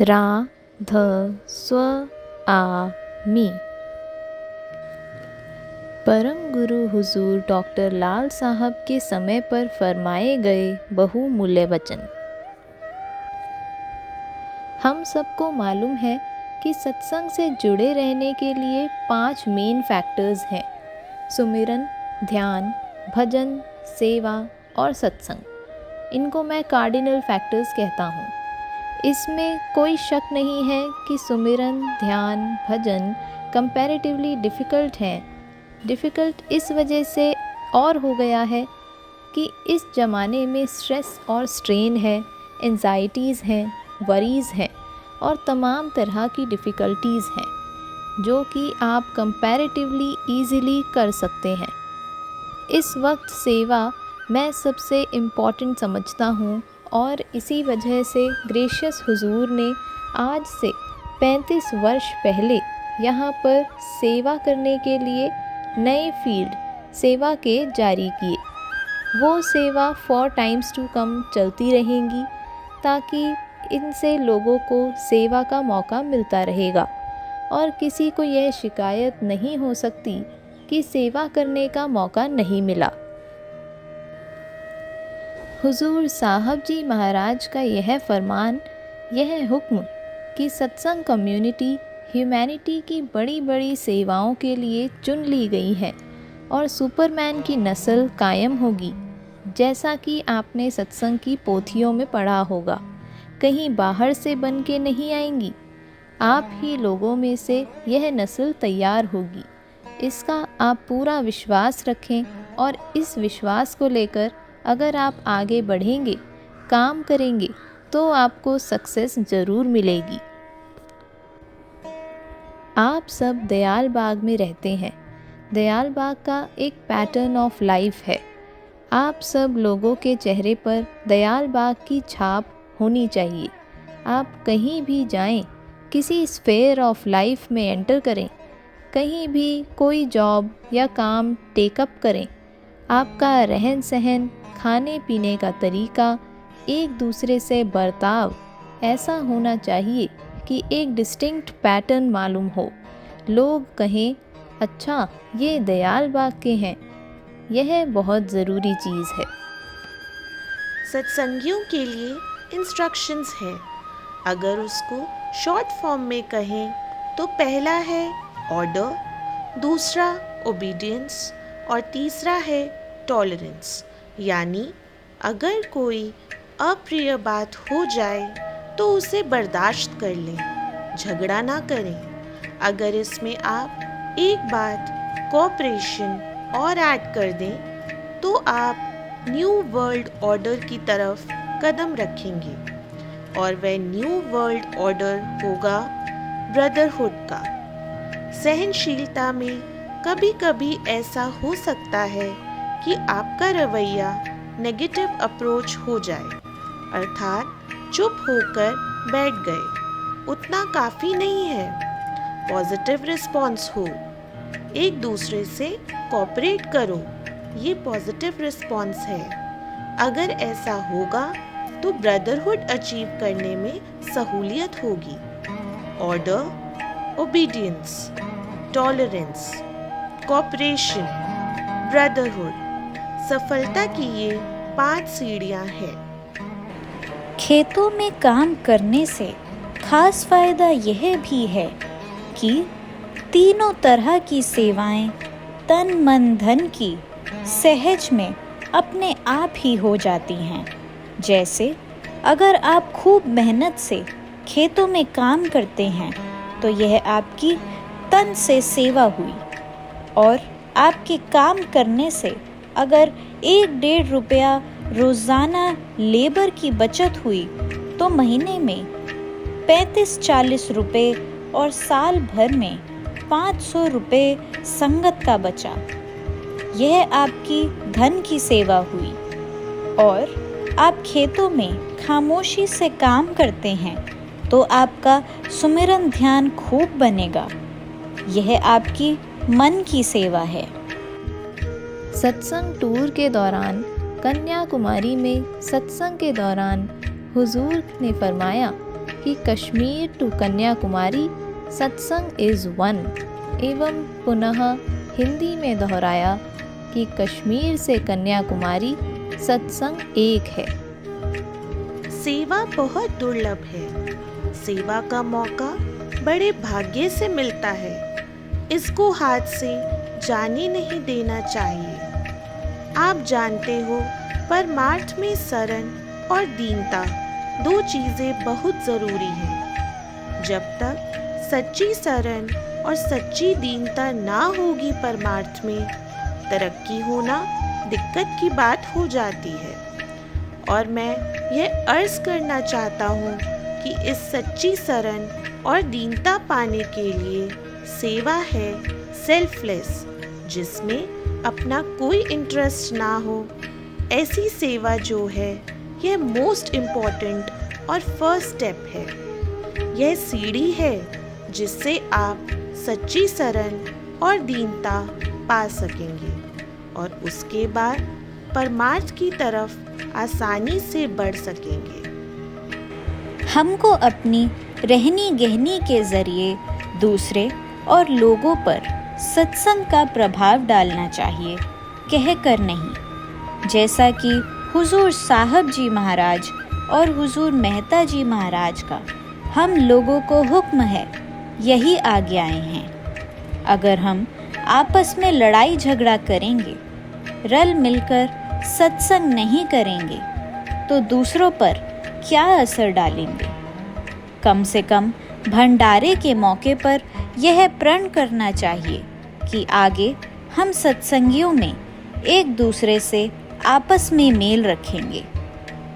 रा ध स्व आ मी। परम गुरु हुजूर डॉक्टर लाल साहब के समय पर फरमाए गए बहुमूल्य वचन। हम सबको मालूम है कि सत्संग से जुड़े रहने के लिए 5 मेन फैक्टर्स हैं: सुमिरन, ध्यान, भजन, सेवा और सत्संग। इनको मैं कार्डिनल फैक्टर्स कहता हूँ। इसमें कोई शक नहीं है कि सुमिरन, ध्यान, भजन कंपैरेटिवली डिफ़िकल्ट हैं। डिफ़िकल्ट इस वजह से और हो गया है कि इस ज़माने में स्ट्रेस और स्ट्रेन है, एंजाइटीज़ हैं, वरीज़ हैं और तमाम तरह की डिफ़िकल्टीज़ हैं जो कि आप कंपैरेटिवली ईज़िली कर सकते हैं। इस वक्त सेवा मैं सबसे इम्पॉर्टेंट समझता हूँ और इसी वजह से ग्रेशियस हुजूर ने आज से 35 वर्ष पहले यहाँ पर सेवा करने के लिए नए फील्ड सेवा के जारी किए। वो सेवा फॉर टाइम्स टू कम चलती रहेंगी ताकि इनसे लोगों को सेवा का मौका मिलता रहेगा और किसी को यह शिकायत नहीं हो सकती कि सेवा करने का मौका नहीं मिला। हुजूर साहब जी महाराज का यह फरमान, यह हुक्म कि सत्संग कम्युनिटी ह्यूमैनिटी की बड़ी बड़ी सेवाओं के लिए चुन ली गई है और सुपरमैन की नस्ल कायम होगी, जैसा कि आपने सत्संग की पोथियों में पढ़ा होगा। कहीं बाहर से बन के नहीं आएंगी, आप ही लोगों में से यह नस्ल तैयार होगी। इसका आप पूरा विश्वास रखें और इस विश्वास को लेकर अगर आप आगे बढ़ेंगे, काम करेंगे तो आपको सक्सेस ज़रूर मिलेगी। आप सब दयाल बाग में रहते हैं। दयाल बाग का एक पैटर्न ऑफ लाइफ है। आप सब लोगों के चेहरे पर दयाल बाग की छाप होनी चाहिए। आप कहीं भी जाएं, किसी स्फेयर ऑफ लाइफ में एंटर करें, कहीं भी कोई जॉब या काम टेकअप करें, आपका रहन सहन, खाने पीने का तरीका, एक दूसरे से बर्ताव ऐसा होना चाहिए कि एक डिस्टिंक्ट पैटर्न मालूम हो। लोग कहें, अच्छा ये दयाल बाग के हैं। यह बहुत ज़रूरी चीज़ है। सत्संगियों के लिए इंस्ट्रक्शंस हैं। अगर उसको शॉर्ट फॉर्म में कहें तो पहला है ऑर्डर, दूसरा ओबीडियंस और तीसरा है टॉलरेंस। यानी अगर कोई अप्रिय बात हो जाए तो उसे बर्दाश्त कर लें, झगड़ा ना करें। अगर इसमें आप एक बात कोऑपरेशन और ऐड कर दें तो आप न्यू वर्ल्ड ऑर्डर की तरफ कदम रखेंगे और वह न्यू वर्ल्ड ऑर्डर होगा ब्रदरहुड का। सहनशीलता में कभी कभी ऐसा हो सकता है कि आपका रवैया नेगेटिव अप्रोच हो जाए, अर्थात चुप होकर बैठ गए, उतना काफ़ी नहीं है। पॉजिटिव रिस्पॉन्स हो, एक दूसरे से कोऑपरेट करो, ये पॉजिटिव रिस्पॉन्स है। अगर ऐसा होगा तो ब्रदरहुड अचीव करने में सहूलियत होगी। Order, obedience, tolerance, cooperation, brotherhood, सफलता की ये 5 सीढ़ियां हैं। खेतों में काम करने से खास फायदा यह भी है कि तीनों तरह की सेवाएं तन मन धन की सहज में अपने आप ही हो जाती हैं। जैसे अगर आप खूब मेहनत से खेतों में काम करते हैं तो यह आपकी तन से सेवा हुई, और आपके काम करने से अगर 1-1.5 रुपया रोज़ाना लेबर की बचत हुई तो महीने में 35-40 रुपये और साल भर में 500 रुपये संगत का बचा। यह आपकी धन की सेवा हुई। और आप खेतों में खामोशी से काम करते हैं तो आपका सुमिरन ध्यान खूब बनेगा। यह आपकी मन की सेवा है। सत्संग टूर के दौरान कन्याकुमारी में सत्संग के दौरान हुजूर ने फरमाया कि कश्मीर टू कन्याकुमारी सत्संग इज़ वन, एवं पुनः हिंदी में दोहराया कि कश्मीर से कन्याकुमारी सत्संग एक है। सेवा बहुत दुर्लभ है। सेवा का मौका बड़े भाग्य से मिलता है। इसको हाथ से जाने नहीं देना चाहिए। आप जानते हो, परमार्थ में शरण और दीनता 2 चीज़ें बहुत ज़रूरी हैं। जब तक सच्ची शरण और सच्ची दीनता ना होगी परमार्थ में, तरक्की होना दिक्कत की बात हो जाती है। और मैं यह अर्ज करना चाहता हूँ कि इस सच्ची शरण और दीनता पाने के लिए सेवा है सेल्फलेस, जिसमें अपना कोई इंटरेस्ट ना हो। ऐसी सेवा जो है यह मोस्ट इम्पॉर्टेंट और फर्स्ट स्टेप है। यह सीढ़ी है जिससे आप सच्ची शरण और दीनता पा सकेंगे और उसके बाद परमार्थ की तरफ आसानी से बढ़ सकेंगे। हमको अपनी रहनी गहनी के जरिए दूसरे और लोगों पर सत्संग का प्रभाव डालना चाहिए, कहकर नहीं। जैसा कि हुजूर साहब जी महाराज और हुजूर मेहता जी महाराज का हम लोगों को हुक्म है, यही आज्ञाएं हैं। अगर हम आपस में लड़ाई झगड़ा करेंगे, रल मिलकर सत्संग नहीं करेंगे, तो दूसरों पर क्या असर डालेंगे। कम से कम भंडारे के मौके पर यह प्रण करना चाहिए कि आगे हम सत्संगियों में एक दूसरे से आपस में मेल रखेंगे,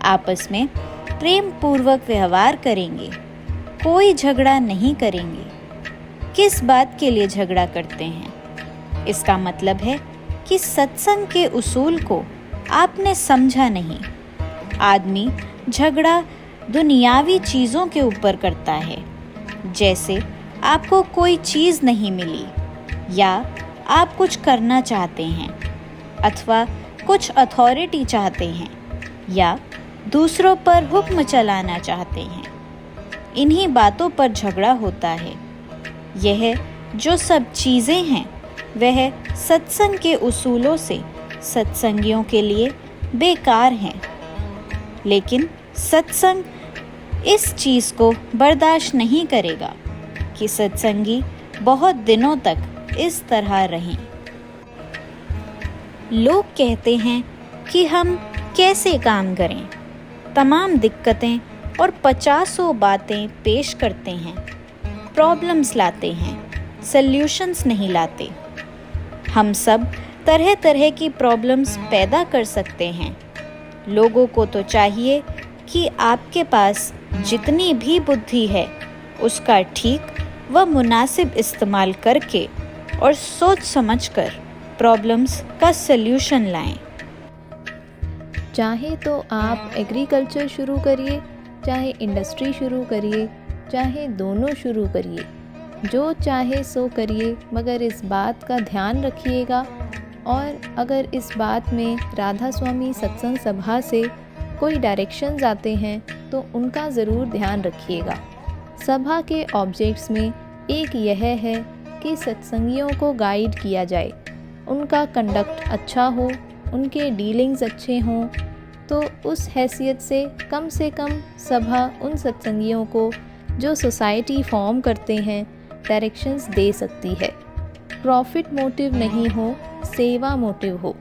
आपस में प्रेम पूर्वक व्यवहार करेंगे, कोई झगड़ा नहीं करेंगे। किस बात के लिए झगड़ा करते हैं? इसका मतलब है कि सत्संग के उसूल को आपने समझा नहीं। आदमी झगड़ा दुनियावी चीज़ों के ऊपर करता है, जैसे आपको कोई चीज़ नहीं मिली, या आप कुछ करना चाहते हैं, अथवा कुछ अथॉरिटी चाहते हैं, या दूसरों पर हुक्म चलाना चाहते हैं। इन्हीं बातों पर झगड़ा होता है। यह जो सब चीज़ें हैं वह सत्संग के उसूलों से सत्संगियों के लिए बेकार हैं। लेकिन सत्संग इस चीज़ को बर्दाश्त नहीं करेगा कि सत्संगी बहुत दिनों तक इस तरह रहें। लोग कहते हैं कि हम कैसे काम करें, तमाम दिक्कतें और 50 बातें पेश करते हैं, प्रॉब्लम्स लाते हैं, सल्यूशंस नहीं लाते। हम सब तरह तरह की प्रॉब्लम्स पैदा कर सकते हैं। लोगों को तो चाहिए कि आपके पास जितनी भी बुद्धि है उसका ठीक व मुनासिब इस्तेमाल करके और सोच समझकर प्रॉब्लम्स का सल्यूशन लाएं। चाहे तो आप एग्रीकल्चर शुरू करिए, चाहे इंडस्ट्री शुरू करिए, चाहे दोनों शुरू करिए, जो चाहे सो करिए, मगर इस बात का ध्यान रखिएगा। और अगर इस बात में राधा स्वामी सत्संग सभा से कोई डायरेक्शंस आते हैं तो उनका ज़रूर ध्यान रखिएगा। सभा के ऑब्जेक्ट्स में एक यह है कि सत्संगियों को गाइड किया जाए, उनका कंडक्ट अच्छा हो, उनके डीलिंग्स अच्छे हों, तो उस हैसियत से कम सभा उन सत्संगियों को जो सोसाइटी फॉर्म करते हैं डायरेक्शंस दे सकती है। प्रॉफिट मोटिव नहीं हो, सेवा मोटिव हो।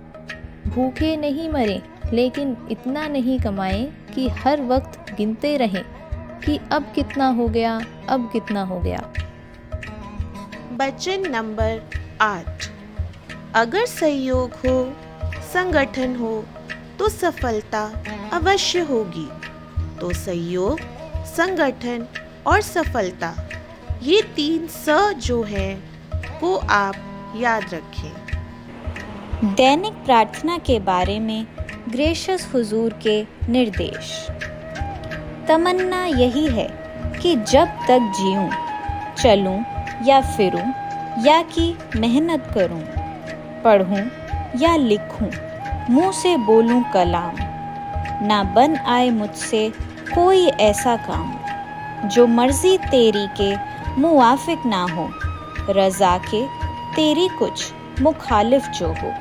भूखे नहीं मरें, लेकिन इतना नहीं कमाएं कि हर वक्त गिनते रहें कि अब कितना हो गया, अब कितना हो गया। वचन नंबर 8। अगर सहयोग हो, संगठन हो तो सफलता अवश्य होगी। तो सहयोग, संगठन और सफलता, ये 3 स जो है वो आप याद रखें। दैनिक प्रार्थना के बारे में ग्रेशियस हुजूर के निर्देश। तमन्ना यही है कि जब तक जीऊं, चलूं या फिरूं, या कि मेहनत करूं, पढ़ूं या लिखूं, मुंह से बोलूं कलाम, ना बन आए मुझसे कोई ऐसा काम जो मर्जी तेरी के मुआफिक ना हो, रज़ा के तेरी कुछ मुखालिफ जो हो।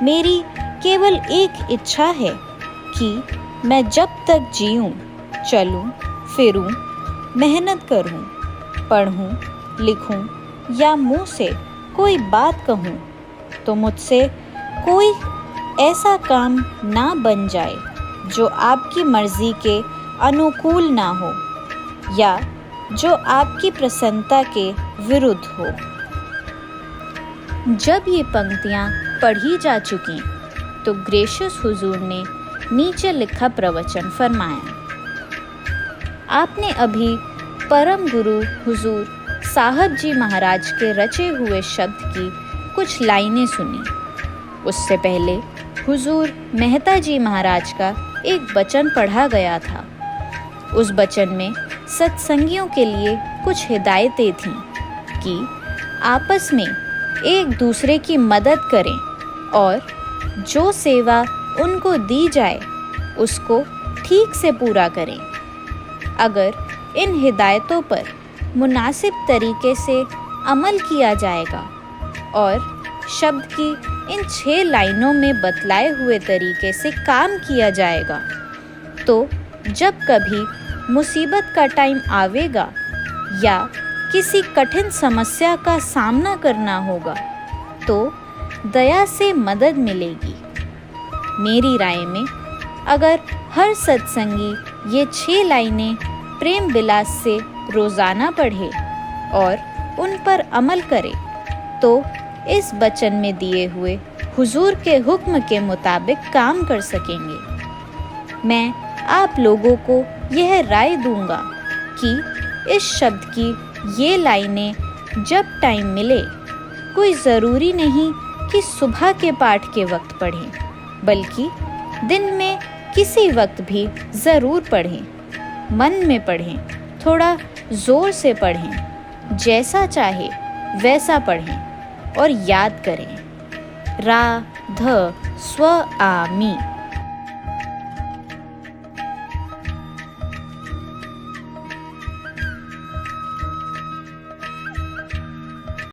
मेरी केवल एक इच्छा है कि मैं जब तक जीऊँ, चलूँ, फिरूँ, मेहनत करूँ, पढ़ूँ, लिखूँ या मुँह से कोई बात कहूँ तो मुझसे कोई ऐसा काम ना बन जाए जो आपकी मर्ज़ी के अनुकूल ना हो या जो आपकी प्रसन्नता के विरुद्ध हो। जब ये पंक्तियाँ पढ़ी जा चुकीं तो ग्रेशियस हुजूर ने नीचे लिखा प्रवचन फरमाया। आपने अभी परम गुरु हुजूर साहब जी महाराज के रचे हुए शब्द की कुछ लाइनें सुनी। उससे पहले हुजूर मेहता जी महाराज का एक वचन पढ़ा गया था। उस वचन में सत्संगियों के लिए कुछ हिदायतें थीं कि आपस में एक दूसरे की मदद करें और जो सेवा उनको दी जाए उसको ठीक से पूरा करें। अगर इन हिदायतों पर मुनासिब तरीके से अमल किया जाएगा और शब्द की इन 6 लाइनों में बतलाए हुए तरीके से काम किया जाएगा तो जब कभी मुसीबत का टाइम आवेगा या किसी कठिन समस्या का सामना करना होगा तो दया से मदद मिलेगी। मेरी राय में अगर हर सत्संगी ये 6 लाइनें प्रेम विलास से रोज़ाना पढ़े और उन पर अमल करे तो इस वचन में दिए हुए हुजूर के हुक्म के मुताबिक काम कर सकेंगे। मैं आप लोगों को यह राय दूंगा कि इस शब्द की ये लाइनें जब टाइम मिले, कोई ज़रूरी नहीं कि सुबह के पाठ के वक्त पढ़ें, बल्कि दिन में किसी वक्त भी ज़रूर पढ़ें। मन में पढ़ें, थोड़ा ज़ोर से पढ़ें, जैसा चाहे वैसा पढ़ें और याद करें। राधस्वामी।